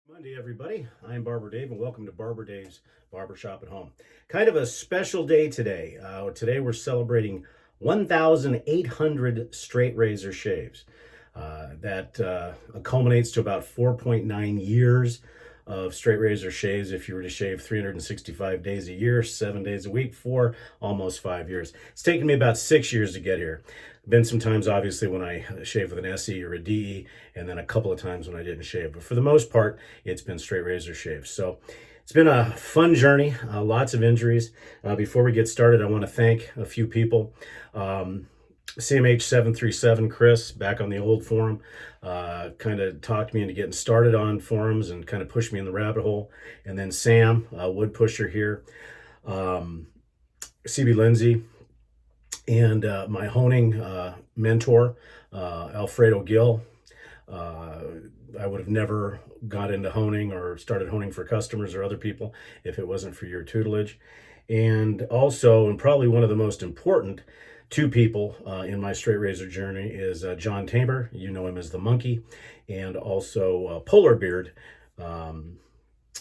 Monday, everybody. I'm Barber Dave, and welcome to Barber Dave's Barbershop at Home. Kind of a special day today. Today we're celebrating 1,800 straight razor shaves. That culminates to about 4.9 years of straight razor shaves if you were to shave 365 days a year, 7 days a week for almost 5 years. It's taken me about 6 years to get here. Been some times, obviously, when I shave with an SE or a DE, and then a couple of times when I didn't shave. But for the most part, it's been straight razor shaves. So it's been a fun journey, lots of injuries. Before we get started, I want to thank a few people. CMH737 Chris, back on the old forum, kind of talked me into getting started on forums and kind of pushed me in the rabbit hole. And then Sam, Wood Pusher here, CB Lindsay, and my honing mentor, Alfredo Gill. I would have never got into honing or started honing for customers or other people if it wasn't for your tutelage. And also, and probably one of the most important two people in my straight razor journey is John Tabor. You know him as the Monkey, and also Polar Beard,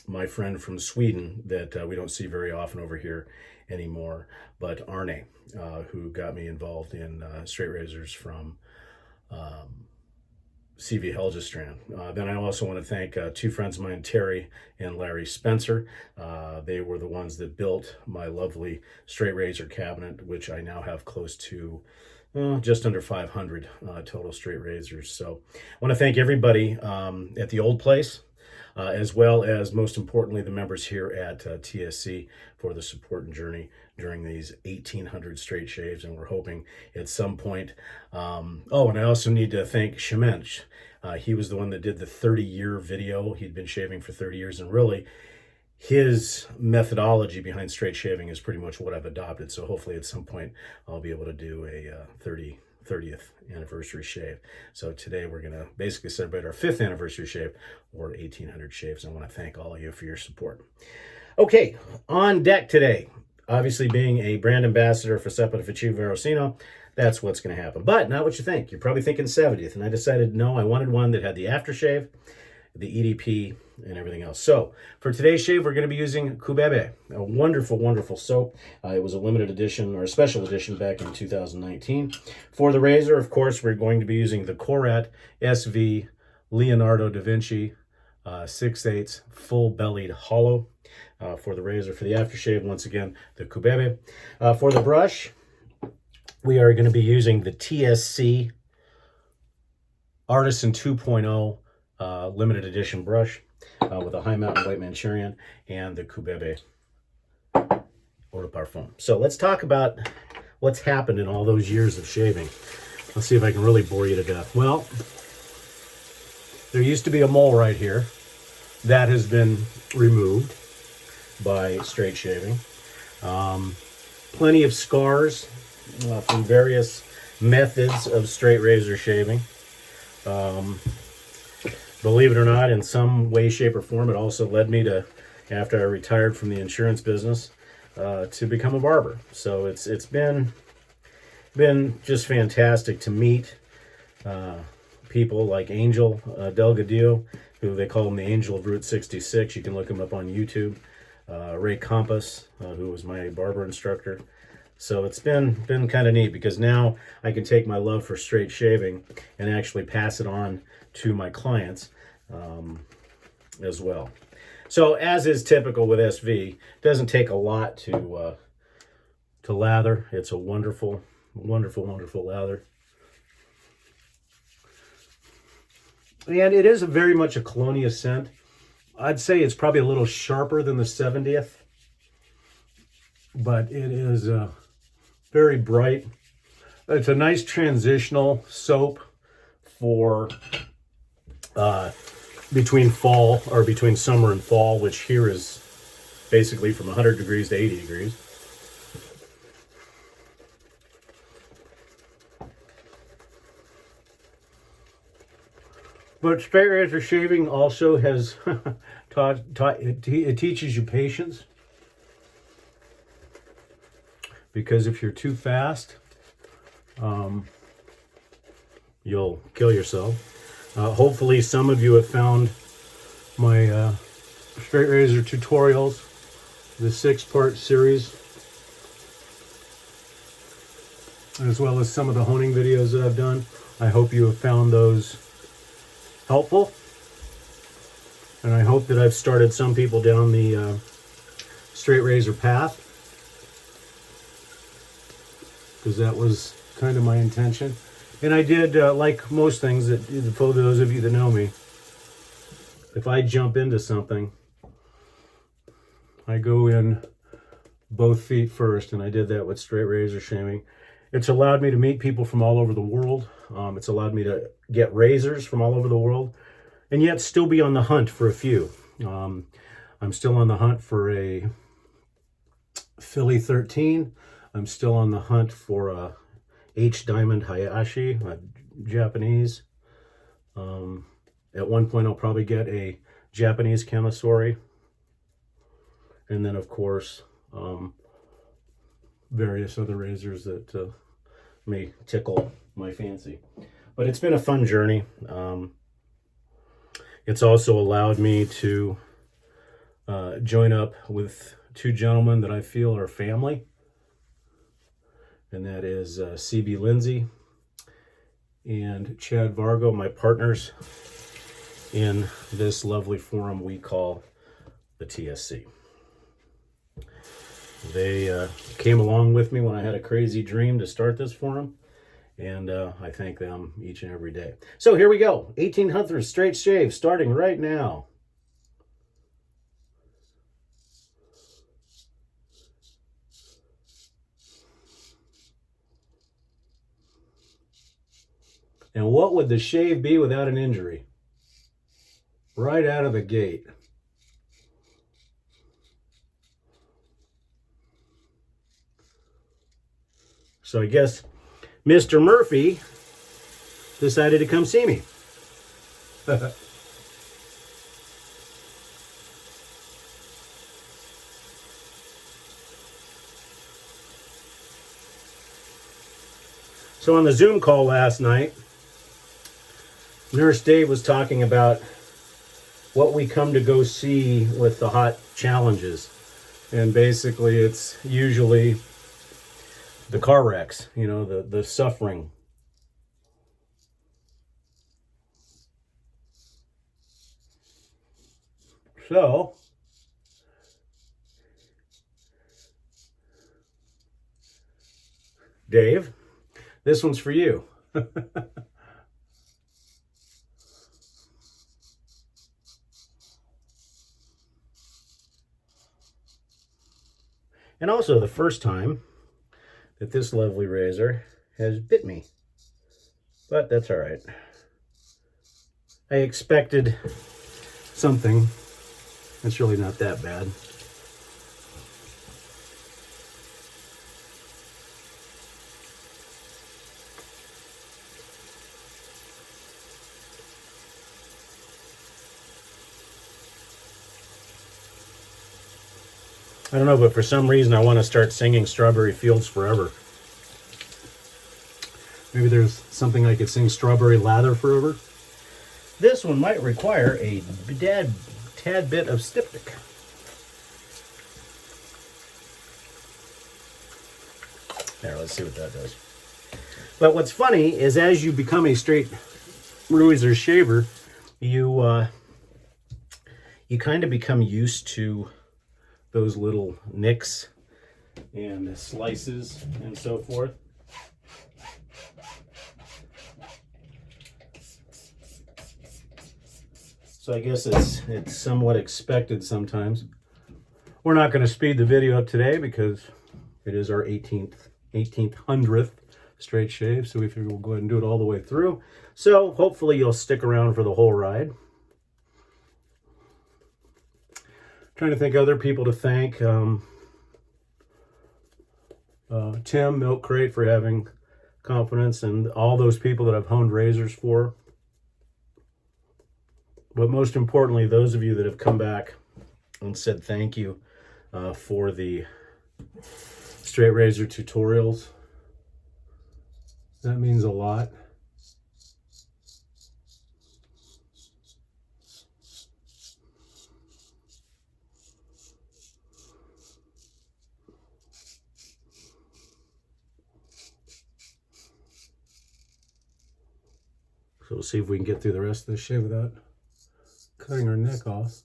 my friend from Sweden that we don't see very often over here anymore, but Arne, who got me involved in straight razors from CV Helgestrand. Then I also want to thank two friends of mine, Terry and Larry Spencer. They were the ones that built my lovely straight razor cabinet, which I now have close to just under 500 total straight razors. So I want to thank everybody at the old place, as well as, most importantly, the members here at TSC for the support and journey during these 1,800 straight shaves. And we're hoping at some point, and I also need to thank Shemench. He was the one that did the 30-year video. He'd been shaving for 30 years, and really his methodology behind straight shaving is pretty much what I've adopted. So hopefully at some point I'll be able to do a 30th anniversary shave. So today we're going to basically celebrate our 5th anniversary shave, or 1,800 shaves. I want to thank all of you for your support. Okay, on deck today, obviously being a brand ambassador for Saponificio Varesino, that's what's going to happen. But not what you think. You're probably thinking 70th, and I decided no, I wanted one that had the aftershave, the EDP, and everything else. So for today's shave, we're going to be using Cubebe, a wonderful, wonderful soap. It was a limited edition or a special edition back in 2019. For the razor, of course, we're going to be using the Koraat SV Leonardo da Vinci 6/8 full-bellied hollow. For the razor. For the aftershave, once again, the Cubebe. For the brush, we are going to be using the TSC Artisan 2.0 limited edition brush with a high mountain white Manchurian and the Cubebe Eau de Parfum. So let's talk about what's happened in all those years of shaving. Let's see if I can really bore you to death. Well, there used to be a mole right here. That has been removed by straight shaving. Plenty of scars from various methods of straight razor shaving. Believe it or not, in some way, shape, or form, it also led me to, after I retired from the insurance business, to become a barber. So it's been just fantastic to meet people like Angel Delgadillo, who they call him the Angel of Route 66. You can look him up on YouTube. Ray Compass, who was my barber instructor. So it's been kind of neat, because now I can take my love for straight shaving and actually pass it on to my clients as well. So as is typical with SV, it doesn't take a lot to lather. It's a wonderful, wonderful, wonderful lather. And it is very much a colonia scent. I'd say it's probably a little sharper than the 70th, but it is very bright. It's a nice transitional soap for between fall, or between summer and fall, which here is basically from 100 degrees to 80 degrees. But straight razor shaving also has it teaches you patience, because if you're too fast, you'll kill yourself. Hopefully some of you have found my straight razor tutorials, the 6-part series, as well as some of the honing videos that I've done. I hope you have found those helpful, and I hope that I've started some people down the straight razor path, because that was kind of my intention. And I did, like most things, that for those of you that know me, if I jump into something, I go in both feet first, and I did that with straight razor shaving. It's allowed me to meet people from all over the world. It's allowed me to get razors from all over the world, and yet still be on the hunt for a few. I'm still on the hunt for a Philly 13. I'm still on the hunt for a H Diamond Hayashi, Japanese. At one point, I'll probably get a Japanese Kamasori. And then, of course, various other razors that may tickle my fancy. But it's been a fun journey. It's also allowed me to join up with two gentlemen that I feel are family. And that is CB Lindsay and Chad Vargo, my partners in this lovely forum we call the TSC. They came along with me when I had a crazy dream to start this forum, and I thank them each and every day. So here we go, 1800 straight shave starting right now. And what would the shave be without an injury? Right out of the gate. So I guess Mr. Murphy decided to come see me. So on the Zoom call last night, Nurse Dave was talking about what we come to go see with the hot challenges. And basically it's usually the car wrecks, you know, the suffering. So, Dave, this one's for you. And also the first time that this lovely razor has bit me. But that's all right. I expected something. It's really not that bad. I don't know, but for some reason I want to start singing Strawberry Fields Forever. Maybe there's something I could sing Strawberry Lather Forever. This one might require a tad bit of styptic. There, let's see what that does. But what's funny is as you become a straight razor shaver, you kind of become used to those little nicks and slices and so forth. So I guess it's somewhat expected sometimes. We're not going to speed the video up today because it is our 1800th straight shave, so we figure we'll go ahead and do it all the way through. So hopefully you'll stick around for the whole ride. Trying to think other people to thank. Tim Milk Crate for having confidence, and all those people that I've honed razors for. But most importantly, those of you that have come back and said thank you for the straight razor tutorials. That means a lot. So we'll see if we can get through the rest of this shave without cutting our neck off.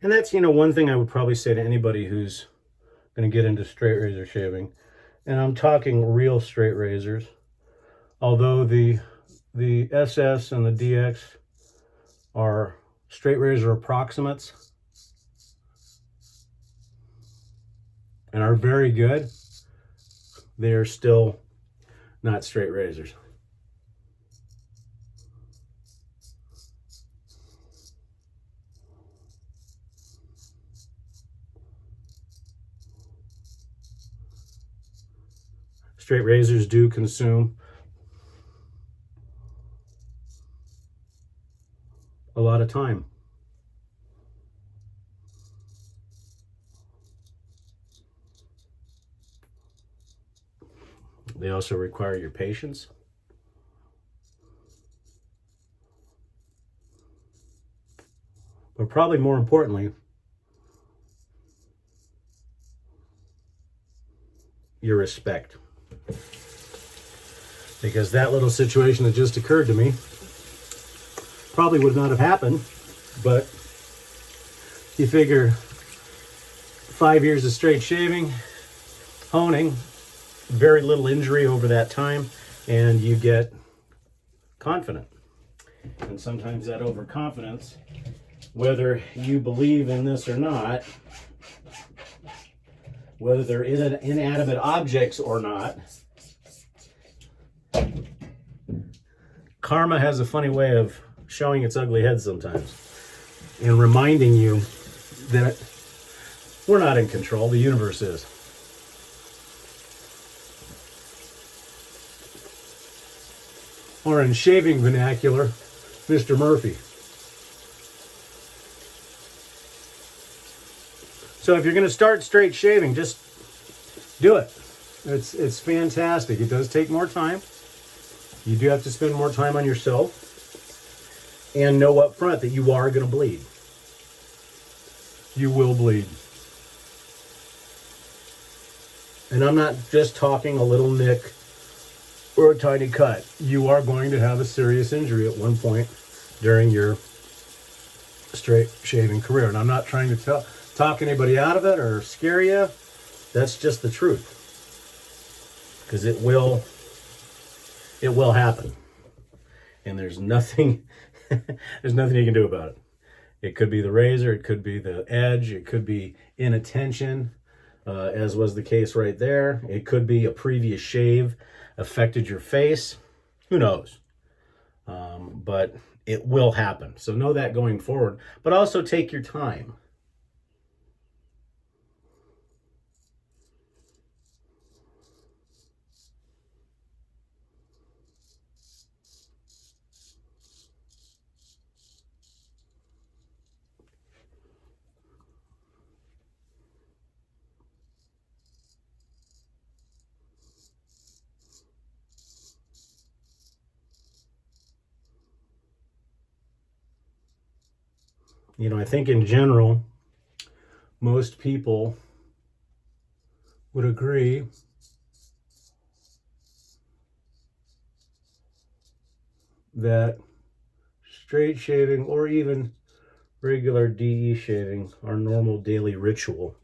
And that's, one thing I would probably say to anybody who's going to get into straight razor shaving. And I'm talking real straight razors. Although the SS and the DX are straight razor approximates and are very good, they are still not straight razors. Straight razors do consume a lot of time. They also require your patience. But probably more importantly, your respect. Because that little situation that just occurred to me probably would not have happened, but you figure 5 years of straight shaving, honing, very little injury over that time, and you get confident. And sometimes that overconfidence, whether you believe in this or not, whether they're inanimate objects or not, karma has a funny way of showing its ugly head sometimes and reminding you that we're not in control, the universe is. Or in shaving vernacular, Mr. Murphy. So if you're going to start straight shaving, just do it. It's fantastic. It does take more time. You do have to spend more time on yourself and know up front that you are going to bleed. You will bleed. And I'm not just talking a little nick or a tiny cut. You are going to have a serious injury at one point during your straight shaving career. And I'm not trying to talk anybody out of it or scare you. That's just the truth. Because it will happen. And there's nothing you can do about it. It could be the razor, it could be the edge, it could be inattention, as was the case right there. It could be a previous shave affected your face. Who knows? But it will happen. So know that going forward. But also take your time. I think in general, most people would agree that straight shaving or even regular DE shaving, our normal daily ritual,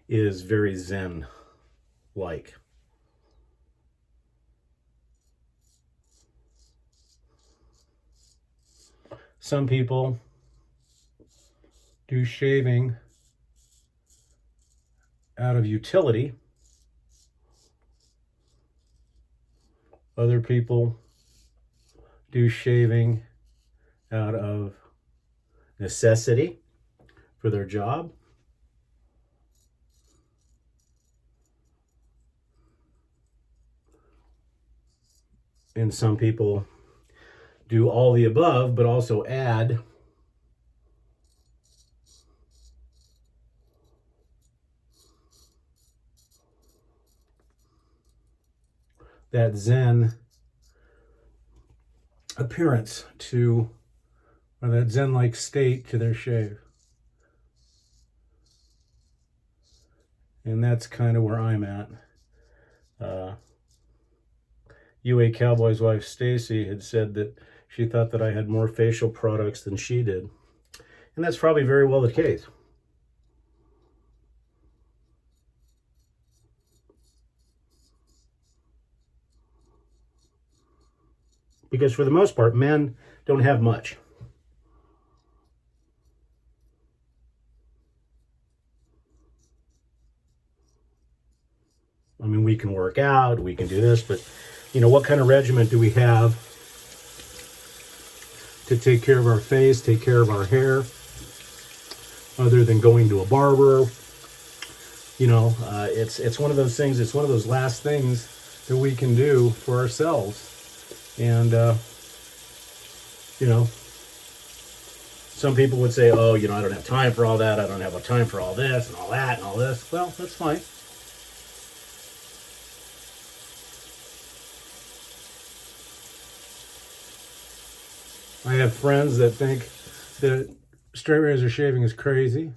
is very Zen-like. Some people do shaving out of utility. Other people do shaving out of necessity for their job. And some people do all the above, but also add that Zen appearance to, or that zen-like state to their shave. And that's kind of where I'm at. UA Cowboy's wife Stacy had said that she thought that I had more facial products than she did. And that's probably very well the case. Because for the most part, men don't have much. I mean, we can work out, we can do this, but, you know, what kind of regimen do we have to take care of our face, take care of our hair, other than going to a barber? You know, it's one of those things, it's one of those last things that we can do for ourselves. And, you know, some people would say, oh, you know, I don't have time for all that. I don't have time for all this and all that and all this. Well, that's fine. I have friends that think that straight razor shaving is crazy.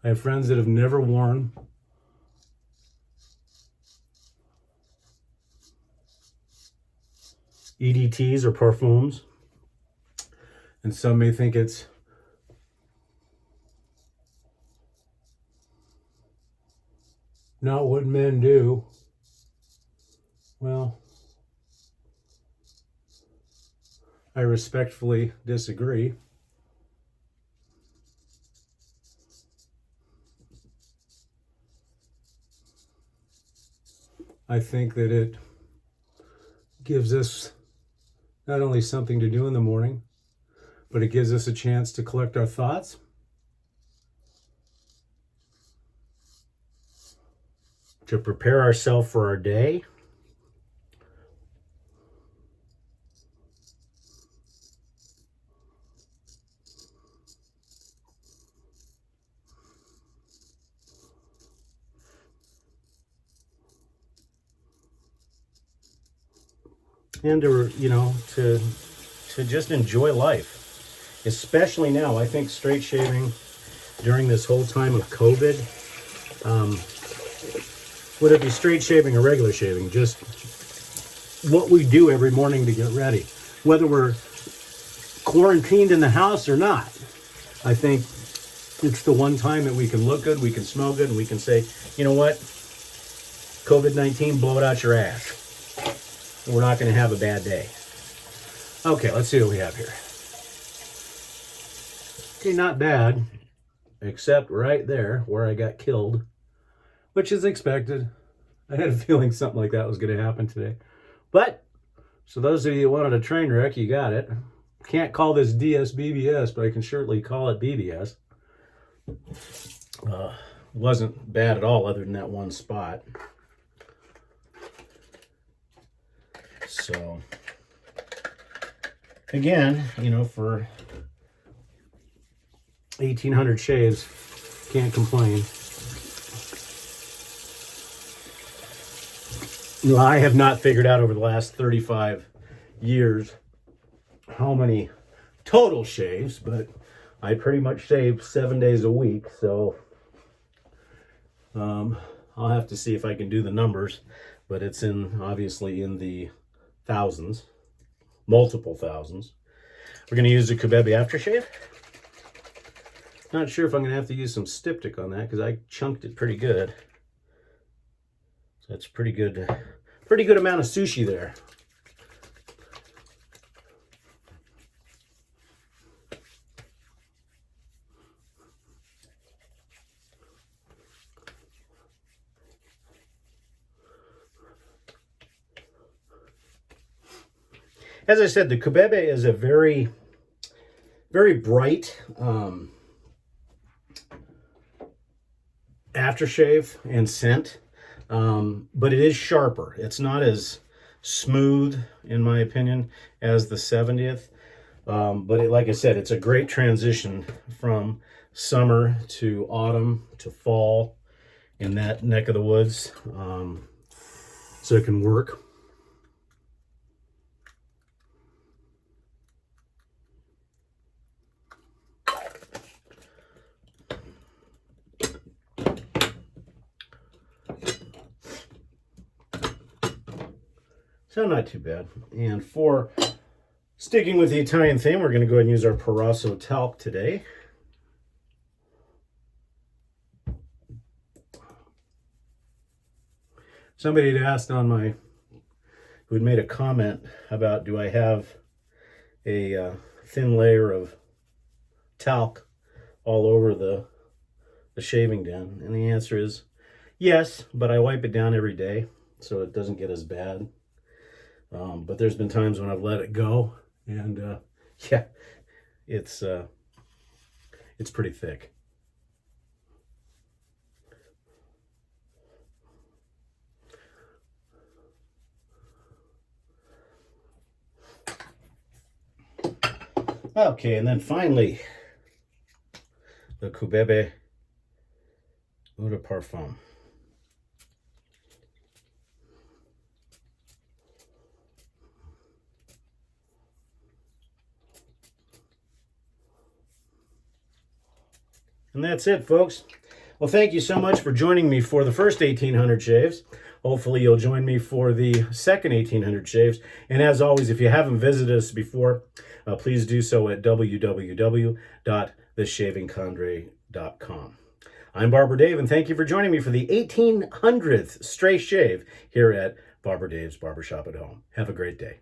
I have friends that have never worn EDTs or Parfums, and some may think it's not what men do. Well, I respectfully disagree. I think that it gives us not only something to do in the morning, but it gives us a chance to collect our thoughts, to prepare ourselves for our day, and to, you know, to just enjoy life. Especially now, I think straight shaving during this whole time of COVID, whether it be straight shaving or regular shaving, just what we do every morning to get ready, whether we're quarantined in the house or not. I think it's the one time that we can look good, we can smell good, and we can say, you know what, COVID-19, blow it out your ass. We're not going to have a bad day. Okay, let's see what we have here. Okay, not bad, except right there where I got killed, which is expected. I had a feeling something like that was going to happen today. But, so those of you who wanted a train wreck, you got it. Can't call this DSBBS, but I can certainly call it BBS. Wasn't bad at all, other than that one spot. So, again, you know, for 1,800 shaves, can't complain. You know, I have not figured out over the last 35 years how many total shaves, but I pretty much shave 7 days a week, so I'll have to see if I can do the numbers, but it's obviously in the thousands, multiple thousands. We're going to use the Cubebe aftershave. Not sure if I'm going to have to use some styptic on that because I chunked it pretty good. So that's pretty good amount of sushi there. As I said, the Cubebe is a very, very bright aftershave and scent, but it is sharper. It's not as smooth, in my opinion, as the 70th. But like I said, it's a great transition from summer to autumn to fall in that neck of the woods. so it can work. So not too bad. And for sticking with the Italian theme, we're going to go ahead and use our Parasso talc today. Somebody had asked on my, who had made a comment about, do I have a thin layer of talc all over the shaving den? And the answer is yes, but I wipe it down every day so it doesn't get as bad. But there's been times when I've let it go, and yeah, it's pretty thick. Okay, and then finally, the Cubebe Eau de Parfum. And that's it, folks. Well, thank you so much for joining me for the first 1800 shaves. Hopefully you'll join me for the second 1800 shaves. And as always, if you haven't visited us before, please do so at www.theshavingcondre.com. I'm Barber Dave, and thank you for joining me for the 1800th stray shave here at Barber Dave's Barbershop at Home. Have a great day.